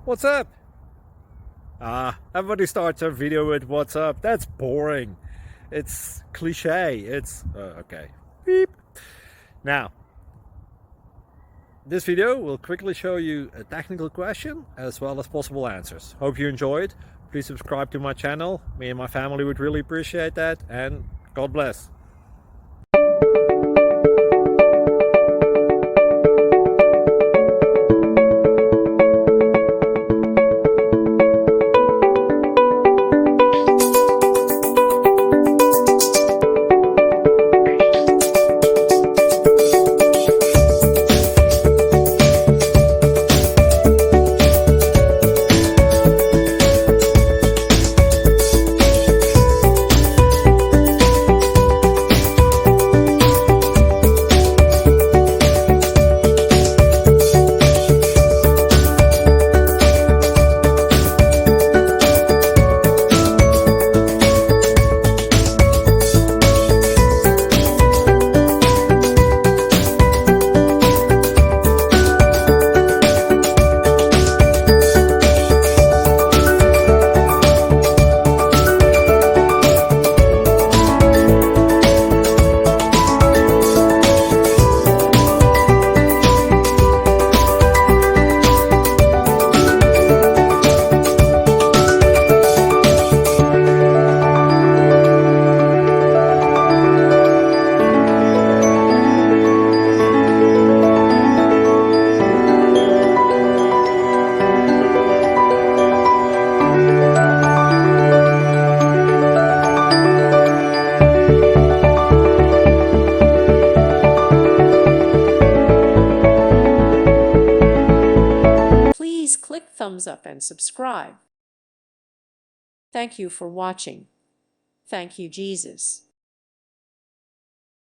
What's up? Everybody starts a video with what's up. That's boring. It's cliche. It's okay. Beep. Now, this video will quickly show you a technical question as well as possible answers. Hope you enjoyed. Please subscribe to my channel. Me and my family would really appreciate that, and God bless. Please click thumbs up and subscribe. Thank you for watching. Thank you, Jesus.